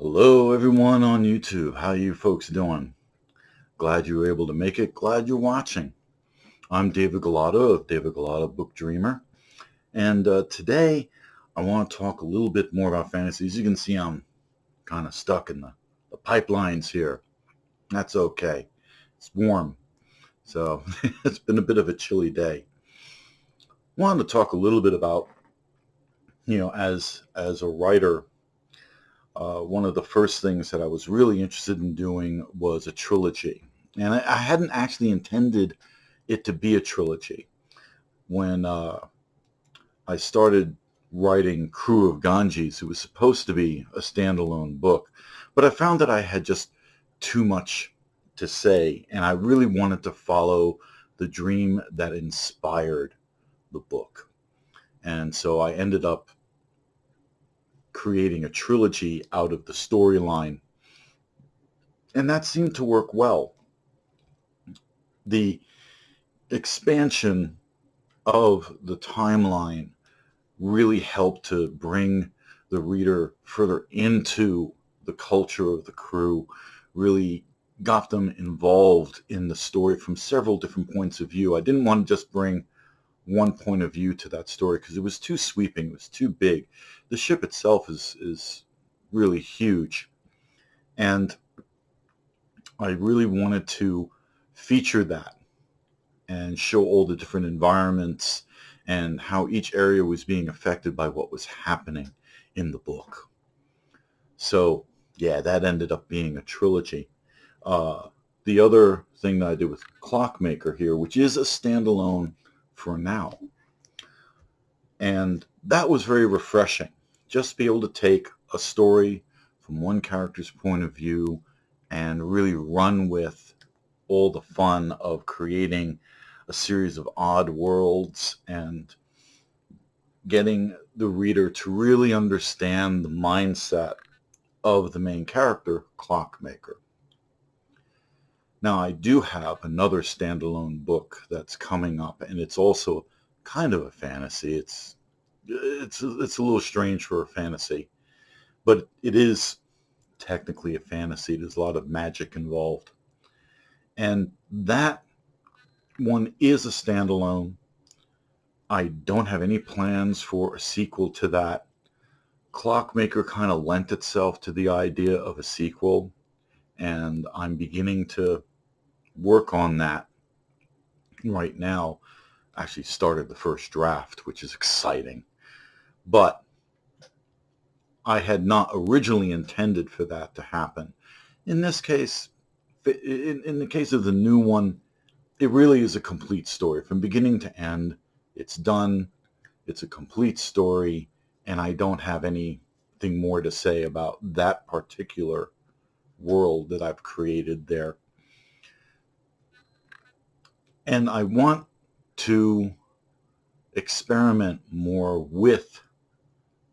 Hello everyone on YouTube. How you folks doing? Glad you were able to make it. Glad you're watching. I'm David Galata of David Galata Book Dreamer. And today I want to talk a little bit more about fantasy. As you can see, I'm kind of stuck in the pipelines here. That's okay. It's warm. So it's been a bit of a chilly day. Wanted to talk a little bit about, as a writer, one of the first things that I was really interested in doing was a trilogy. And I hadn't actually intended it to be a trilogy. When I started writing Crew of Ganges, it was supposed to be a standalone book, but I found that I had just too much to say, and I really wanted to follow the dream that inspired the book. And so I ended up creating a trilogy out of the storyline, and that seemed to work well. The expansion of the timeline really helped to bring the reader further into the culture of the crew, really got them involved in the story from several different points of view. I didn't want to just bring one point of view to that story because it was too sweeping, it was too big. The ship itself is really huge, and I really wanted to feature that and show all the different environments and how each area was being affected by what was happening in the book. So yeah, that ended up being a trilogy. The other thing that I did with Clockmaker here, which is a standalone for now, and that was very refreshing. Just be able to take a story from one character's point of view and really run with all the fun of creating a series of odd worlds and getting the reader to really understand the mindset of the main character, Clockmaker. Now, I do have another standalone book that's coming up, and it's also kind of a fantasy. It's a little strange for a fantasy, but it is technically a fantasy. There's a lot of magic involved. And that one is a standalone. I don't have any plans for a sequel to that. Clockmaker kind of lent itself to the idea of a sequel, and I'm beginning to work on that right now. Actually started the first draft, which is exciting. But I had not originally intended for that to happen. In this case, in the case of the new one, it really is a complete story. From beginning to end, it's done. It's a complete story, and I don't have anything more to say about that particular world that I've created there. And I want to experiment more with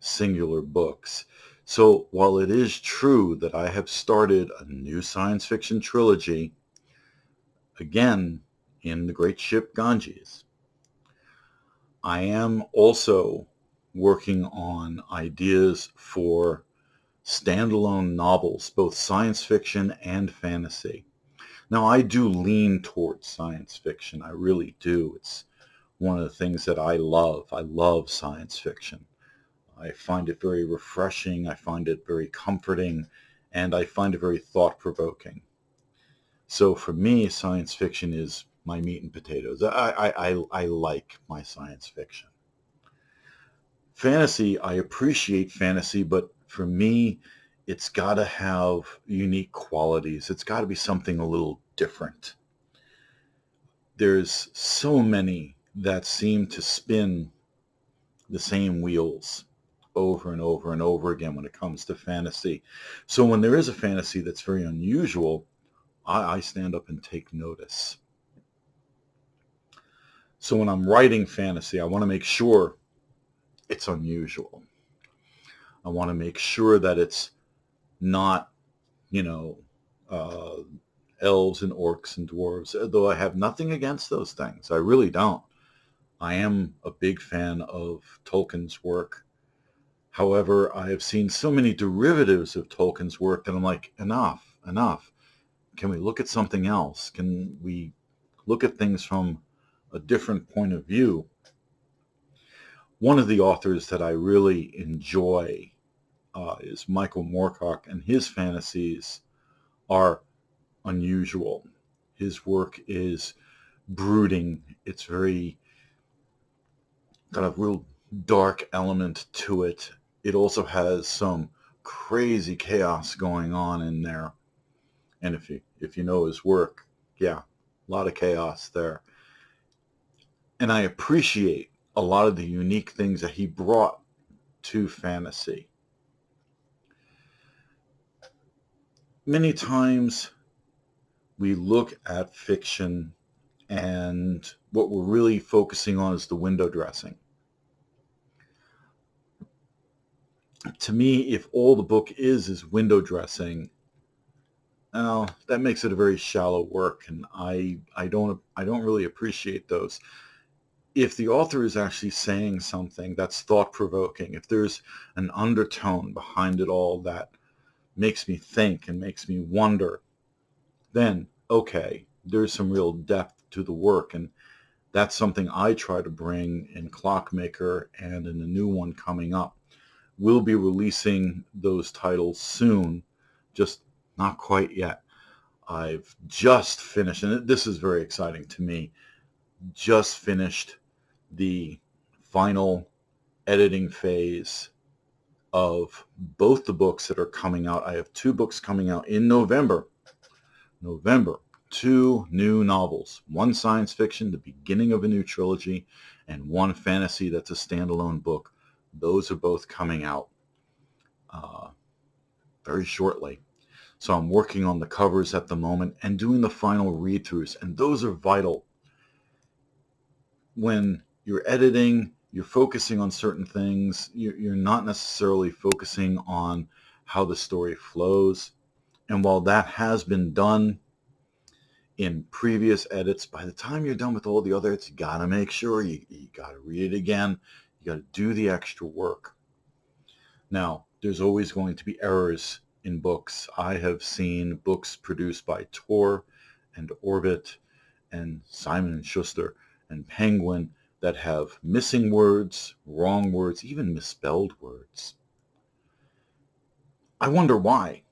singular books. So while it is true that I have started a new science fiction trilogy, again, in the great ship Ganges, I am also working on ideas for standalone novels, both science fiction and fantasy. Now, I do lean towards science fiction. I really do. It's one of the things that I love. I love science fiction. I find it very refreshing. I find it very comforting, and I find it very thought-provoking. So for me, science fiction is my meat and potatoes. I like my science fiction. Fantasy, I appreciate fantasy, but for me, it's got to have unique qualities. It's got to be something a little different. There's so many that seem to spin the same wheels over and over and over again when it comes to fantasy. So when there is a fantasy that's very unusual, I stand up and take notice. So when I'm writing fantasy, I want to make sure it's unusual. I want to make sure that it's not, uh, elves and orcs and dwarves, though I have nothing against those things. I really don't. I am a big fan of Tolkien's work. However, I have seen so many derivatives of Tolkien's work that I'm like, enough, enough. Can we look at something else? Can we look at things from a different point of view? One of the authors that I really enjoy is Michael Moorcock, and his fantasies are unusual. His work is brooding. It's very got a real dark element to it. It also has some crazy chaos going on in there. And if you know his work, yeah, a lot of chaos there. And I appreciate a lot of the unique things that he brought to fantasy. Many times we look at fiction and what we're really focusing on is the window dressing. To me, if all the book is window dressing, that makes it a very shallow work, and I don't really appreciate those. If the author is actually saying something that's thought-provoking, if there's an undertone behind it all that makes me think and makes me wonder, then okay, there's some real depth to the work, and that's something I try to bring in Clockmaker and in the new one coming up. We'll be releasing those titles soon, just not quite yet. I've just finished, and this is very exciting to me, just finished the final editing phase of both the books that are coming out. I have 2 books coming out in November. 2 new novels, 1 science fiction, the beginning of a new trilogy, and 1 fantasy that's a standalone book. Those are both coming out very shortly. So I'm working on the covers at the moment and doing the final read-throughs, and those are vital. When you're editing, you're focusing on certain things. You're not necessarily focusing on how the story flows. And while that has been done in previous edits, by the time you're done with all the other edits, you got to make sure you got to read it again. You got to do the extra work. Now, there's always going to be errors in books. I have seen books produced by Tor and Orbit and Simon & Schuster and Penguin that have missing words, wrong words, even misspelled words. I wonder why.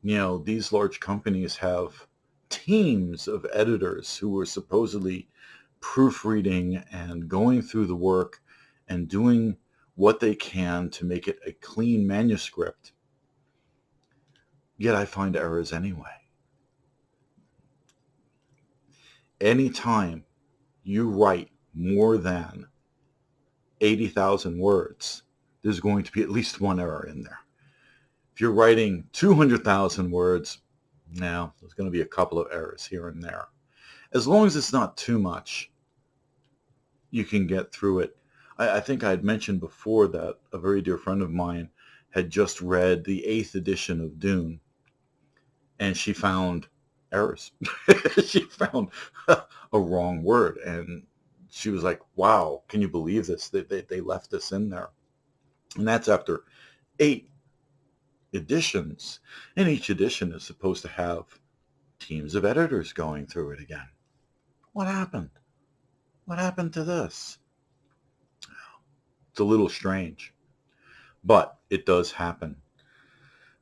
These large companies have teams of editors who are supposedly proofreading and going through the work and doing what they can to make it a clean manuscript. Yet I find errors anyway. Anytime you write more than 80,000 words, there's going to be at least 1 error in there. If you're writing 200,000 words, now there's going to be a couple of errors here and there. As long as it's not too much, you can get through it. I think I had mentioned before that a very dear friend of mine had just read the 8th edition of Dune, and she found errors. She found a wrong word, and she was like, wow, can you believe this? They left this in there. And that's after 8 editions, and each edition is supposed to have teams of editors going through it again. What happened? What happened to this? It's a little strange, but it does happen.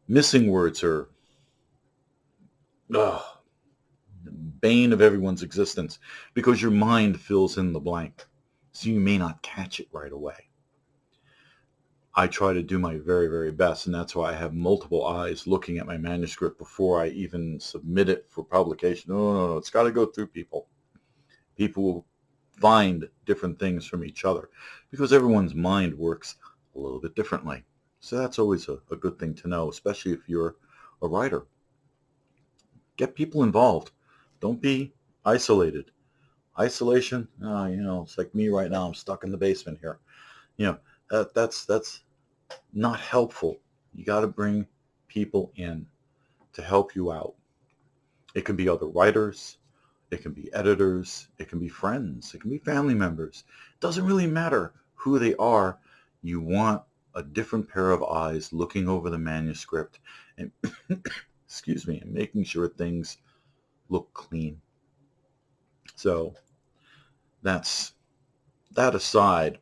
Missing words are the bane of everyone's existence because your mind fills in the blank, so you may not catch it right away. I try to do my very, very best, and that's why I have multiple eyes looking at my manuscript before I even submit it for publication. No, it's got to go through people. People will find different things from each other because everyone's mind works a little bit differently. So that's always a good thing to know, especially if you're a writer. Get people involved. Don't be isolated. Isolation, it's like me right now. I'm stuck in the basement here. That's not helpful. You got to bring people in to help you out. It can be other writers. It can be editors. It can be friends. It can be family members. It doesn't really matter who they are. You want a different pair of eyes looking over the manuscript and excuse me, and making sure things look clean. So that's that aside.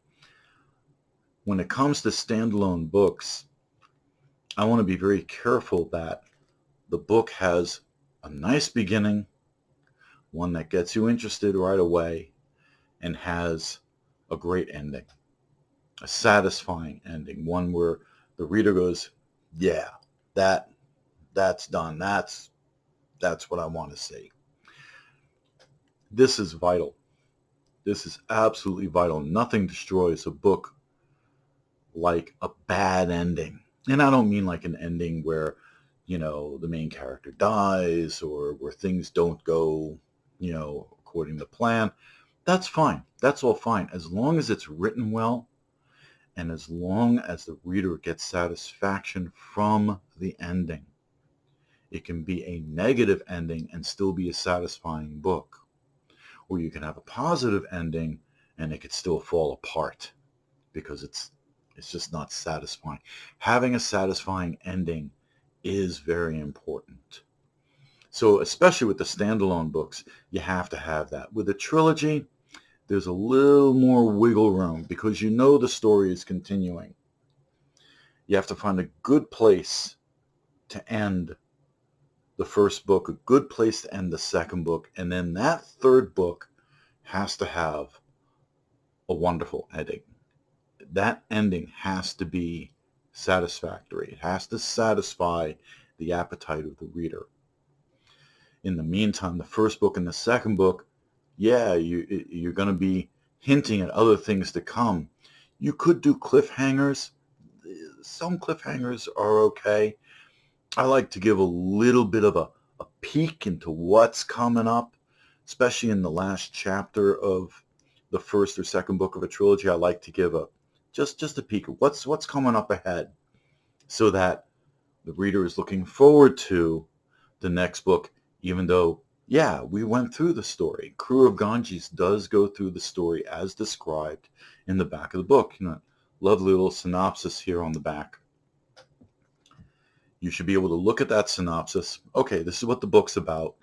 When it comes to standalone books, I want to be very careful that the book has a nice beginning, one that gets you interested right away, and has a great ending, a satisfying ending, one where the reader goes, yeah, that's done. That's what I want to see. This is vital. This is absolutely vital. Nothing destroys a book like a bad ending. And I don't mean like an ending where, the main character dies or where things don't go, according to plan. That's fine. That's all fine. As long as it's written well and as long as the reader gets satisfaction from the ending. It can be a negative ending and still be a satisfying book. Or you can have a positive ending and it could still fall apart because it's just not satisfying. Having a satisfying ending is very important. So especially with the standalone books, you have to have that. With a trilogy, there's a little more wiggle room because the story is continuing. You have to find a good place to end the first book, a good place to end the second book, and then that third book has to have a wonderful ending. That ending has to be satisfactory. It has to satisfy the appetite of the reader. In the meantime, the first book and the second book, you're going to be hinting at other things to come. You could do cliffhangers. Some cliffhangers are okay. I like to give a little bit of a peek into what's coming up, especially in the last chapter of the first or second book of a trilogy. I like to give just a peek of what's coming up ahead so that the reader is looking forward to the next book, even though, we went through the story. Crew of Ganges does go through the story as described in the back of the book. Lovely little synopsis here on the back. You should be able to look at that synopsis. Okay, this is what the book's about.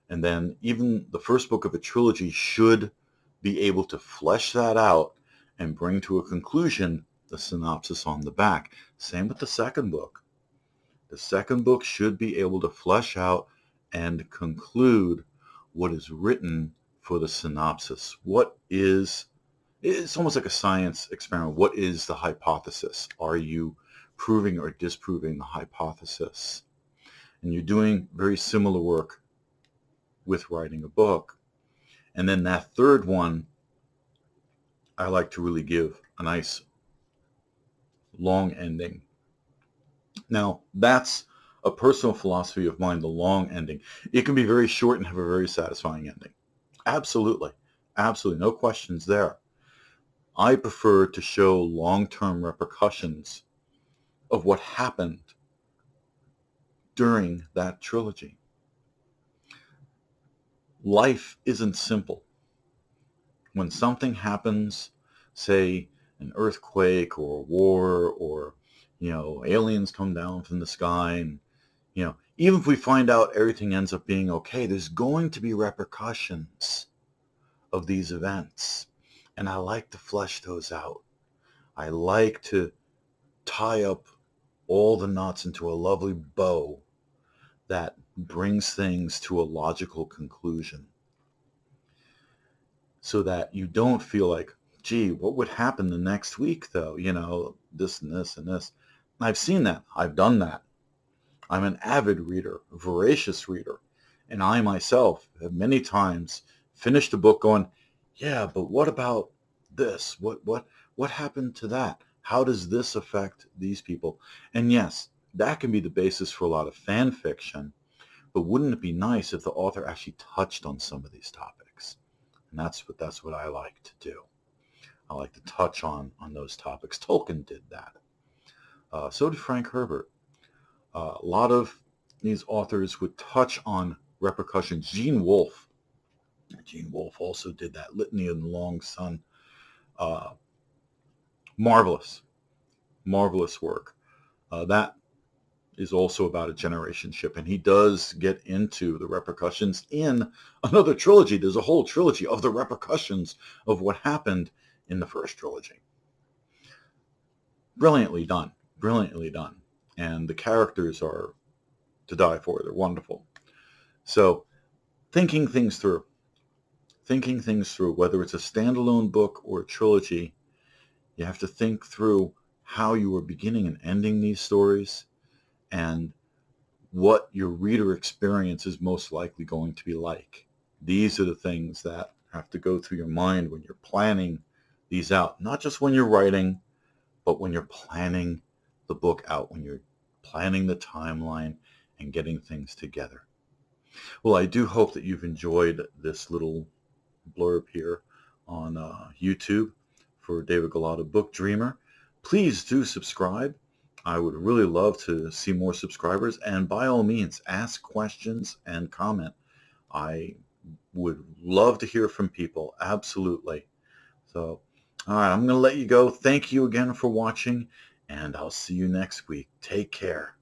And then even the first book of a trilogy should be able to flesh that out and bring to a conclusion the synopsis on the back. Same with the second book. The second book should be able to flesh out and conclude what is written for the synopsis. It's almost like a science experiment. What is the hypothesis? Are you proving or disproving the hypothesis? And you're doing very similar work with writing a book. And then that third one, I like to really give a nice long ending. Now, that's a personal philosophy of mine, the long ending. It can be very short and have a very satisfying ending. Absolutely. Absolutely. No questions there. I prefer to show long-term repercussions of what happened during that trilogy. Life isn't simple. When something happens, say an earthquake or a war or, aliens come down from the sky and, even if we find out everything ends up being okay, there's going to be repercussions of these events. And I like to flesh those out. I like to tie up all the knots into a lovely bow that brings things to a logical conclusion so that you don't feel like, gee, what would happen the next week though? This and this and this. I've seen that. I've done that. I'm an avid reader, a voracious reader. And I myself have many times finished a book going, yeah, but what about this? What happened to that? How does this affect these people? And yes, that can be the basis for a lot of fan fiction, but wouldn't it be nice if the author actually touched on some of these topics? And that's what I like to do. I like to touch on those topics. Tolkien did that. So did Frank Herbert. A lot of these authors would touch on repercussions. Gene Wolfe also did that. Litany of the Long Sun. Marvelous. Marvelous work. That is also about a generation ship, and he does get into the repercussions in another trilogy. There's a whole trilogy of the repercussions of what happened in the first trilogy. Brilliantly done. Brilliantly done. And the characters are to die for. They're wonderful. So, thinking things through, whether it's a standalone book or a trilogy, you have to think through how you are beginning and ending these stories and what your reader experience is most likely going to be like. These are the things that have to go through your mind when you're planning these out, not just when you're writing, but when you're planning the book out, when you're planning the timeline and getting things together. Well, I do hope that you've enjoyed this little blurb here on YouTube for David Galata Book Dreamer. Please do subscribe. I would really love to see more subscribers, and by all means, ask questions and comment. I would love to hear from people, absolutely. So, all right, I'm going to let you go. Thank you again for watching, and I'll see you next week. Take care.